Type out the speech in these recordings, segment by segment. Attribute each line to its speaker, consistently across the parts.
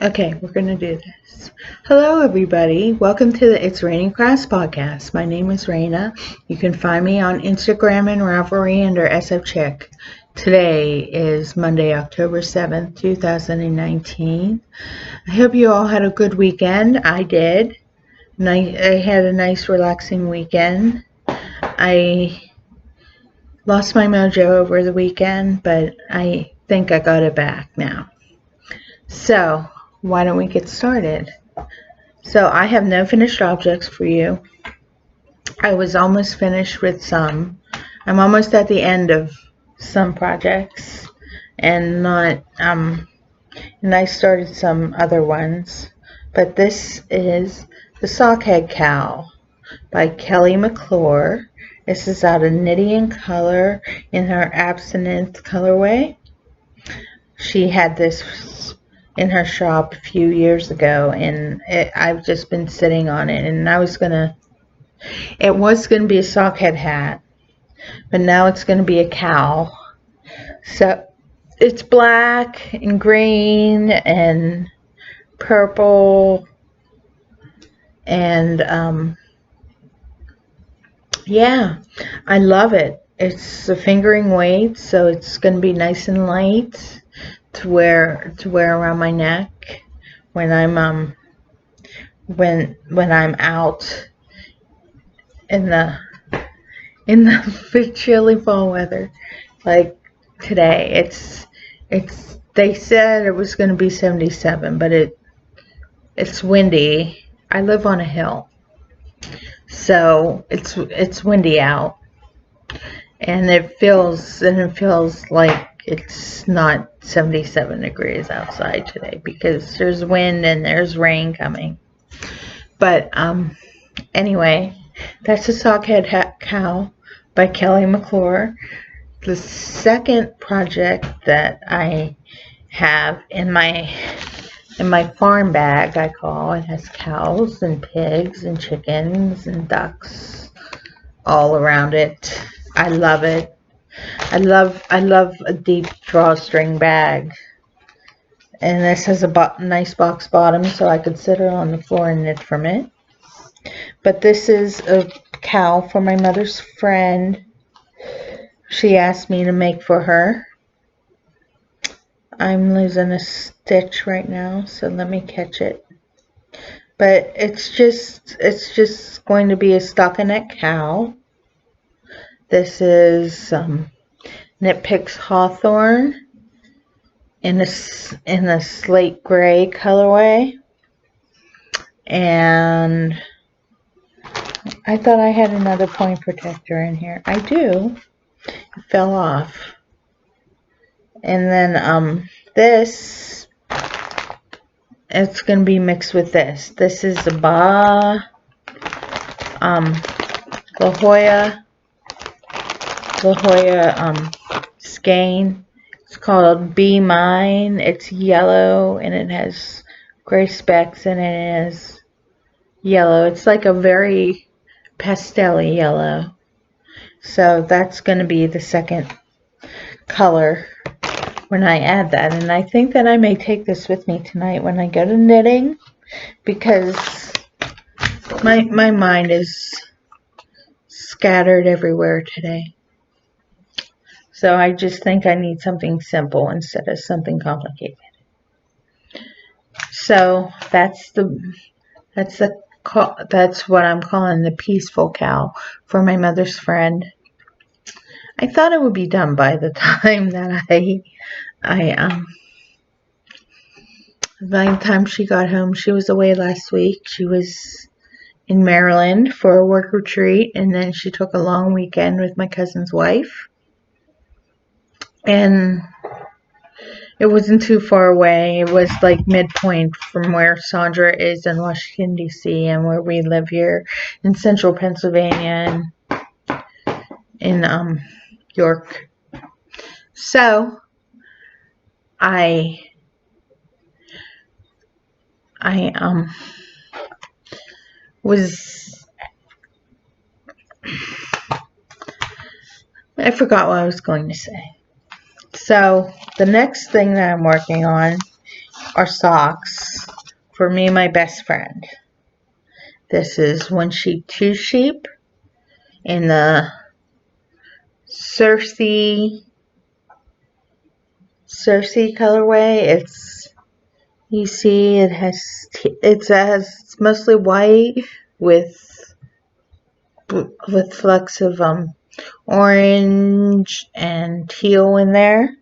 Speaker 1: Okay, we're going to do this. Hello, everybody. Welcome to the It's Raining Crafts podcast. My name is Raina. You can find me on Instagram and Ravelry under SF Chick. Today is Monday, October 7th, 2019. I hope you all had a good weekend. I did. I had a nice, relaxing weekend. I lost my mojo over the weekend, but I think I got it back now. So, why don't we get started? So I have no finished objects for you. I was almost finished with some. I'm almost at the end of some projects and not and I started some other ones. But this is the Sockhead Cow by Kelly McClure. This is out of Knitting & Color in her Absinthe colorway. She had this in her shop a few years ago, and I've just been sitting on it, and it was gonna be a sockhead hat, but now it's gonna be a cowl. So it's black and green and purple, and yeah, I love it. It's a fingering weight, so it's gonna be nice and light to wear around my neck when I'm when I'm out in the chilly fall weather like today. It's they said it was going to be 77, but it's windy. I live on a hill, so it's windy out, and it feels like it's not 77 degrees outside today because there's wind and there's rain coming. But anyway, that's the Sockhead Cow by Kelly McClure. The second project that I have in my farm bag, I call it, has cows and pigs and chickens and ducks all around it. I love it. I love a deep drawstring bag. And this has a nice box bottom, so I could sit her on the floor and knit from it. But this is a cowl for my mother's friend. She asked me to make for her. I'm losing a stitch right now, so let me catch it. But it's just going to be a stockinette cowl. This is Knit Picks Hawthorne in a slate gray colorway. And I thought I had another point protector in here. I do. It fell off. And then this, it's going to be mixed with this. This is the La Jolla skein. It's called Be Mine. It's yellow and it has gray specks and it is yellow. It's like a very pastel-y yellow. So that's going to be the second color when I add that. And I think that I may take this with me tonight when I go to knitting, because my mind is scattered everywhere today. So I just think I need something simple instead of something complicated. So that's what I'm calling the peaceful cowl for my mother's friend. I thought it would be done by the time that by the time she got home. She was away last week. She was in Maryland for a work retreat, and then she took a long weekend with my cousin's wife. And it wasn't too far away. It was like midpoint from where Sandra is in Washington, D.C., and where we live here in central Pennsylvania and in York. So I forgot what I was going to say. So the next thing that I'm working on are socks for me and my best friend. This is One Sheep, Two Sheep in the Cersei colorway. You see it has mostly white with flecks of orange and teal in there.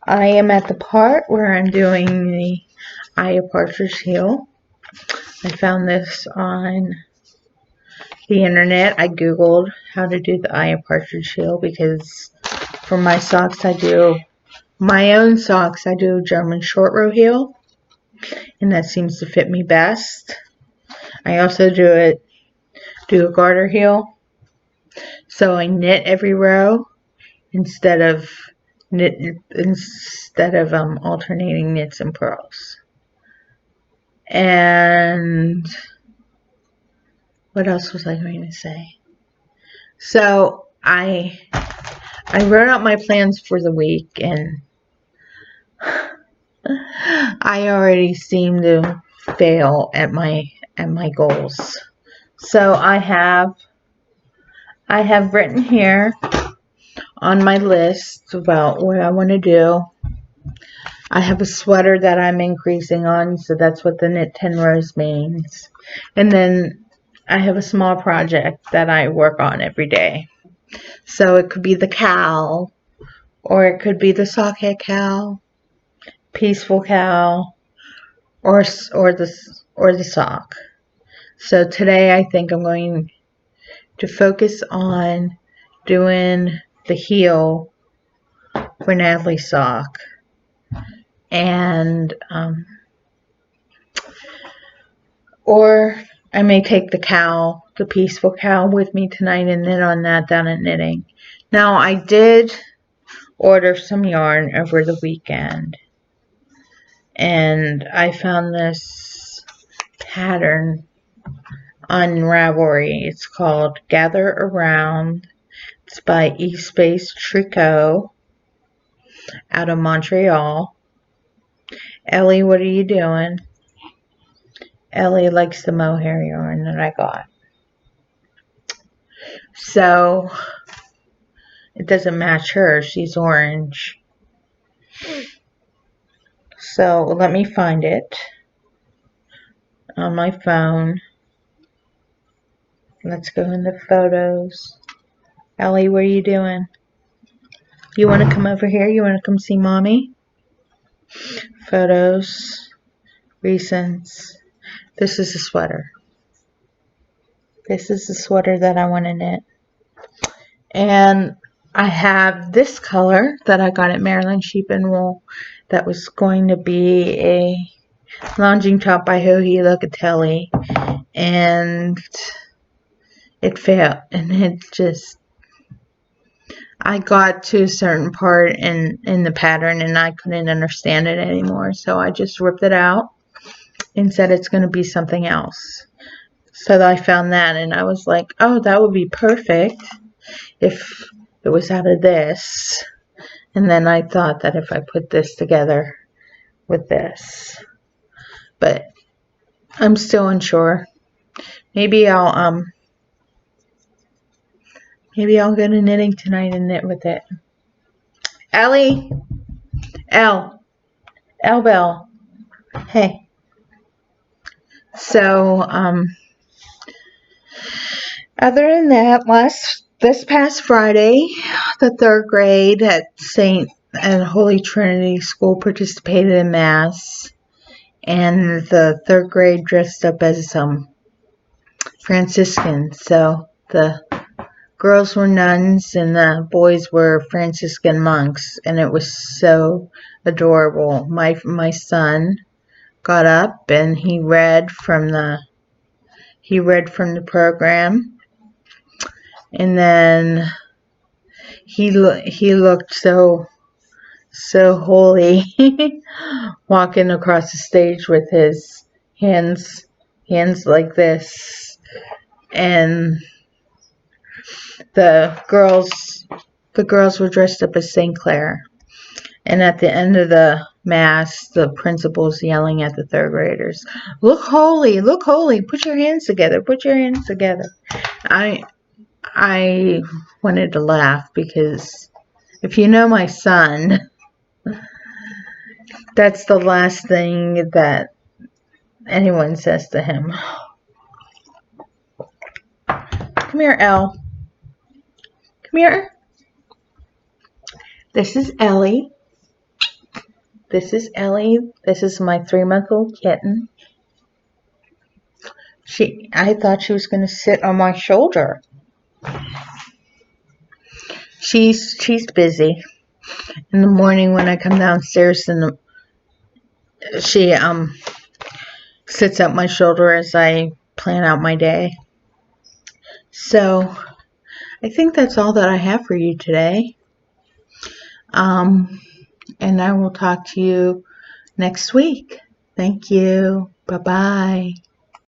Speaker 1: I am at the part where I'm doing the Eye of Partridge heel. I found this on the internet. I googled how to do the Eye of Partridge heel because for my socks I do German short row heel, and that seems to fit me best. I also do a garter heel, so I knit every row instead of alternating knits and purls. And what else was I going to say? So I wrote out my plans for the week, and I already seem to fail at my goals. So I have written here on my list about what I want to do. I have a sweater that I'm increasing on, so that's what the knit 10 rows means. And then I have a small project that I work on every day. So it could be the cowl, or it could be the sockhead cowl, peaceful cowl, or the sock. So today I think I'm going to focus on doing the heel for Natalie's sock. And or I may take the peaceful cowl with me tonight and knit on that down at knitting. Now I did order some yarn over the weekend, and I found this pattern on Ravelry. It's called Gather Around. It's by Espace Tricot out of Montreal. Ellie, what are you doing? Ellie likes the mohair yarn that I got. So it doesn't match her. She's orange. So let me find it on my phone. Let's go into photos. Ellie, what are you doing? You want to come over here? You want to come see Mommy? Photos. Recents. This is the sweater. This is the sweater that I want to knit. And I have this color that I got at Maryland Sheep and Wool that was going to be a lounging top by Joji Locatelli, and it failed. And I got to a certain part in the pattern and I couldn't understand it anymore, so I just ripped it out and said it's going to be something else. So I found that and I was like, oh, that would be perfect if it was out of this. And then I thought that if I put this together with this, but I'm still unsure. Maybe I'll go to knitting tonight and knit with it. Ellie, Bell, hey. So other than that, this past Friday, the third grade at St. and Holy Trinity School participated in Mass, and the third grade dressed up as Franciscans. So the girls were nuns and the boys were Franciscan monks, and it was so adorable. My son got up and he read from the program. And then he looked so holy walking across the stage with his hands like this. And the girls were dressed up as St. Clair. And at the end of the mass, the principal's yelling at the third graders, look holy, put your hands together, put your hands together. I wanted to laugh because if you know my son, that's the last thing that anyone says to him. Come here, Elle. Come here. This is Ellie. This is Ellie. This is my 3-month-old kitten. I thought she was going to sit on my shoulder. She's busy. In the morning when I come downstairs, she sits at my shoulder as I plan out my day. So I think that's all that I have for you today. And I will talk to you next week. Thank you. Bye-bye.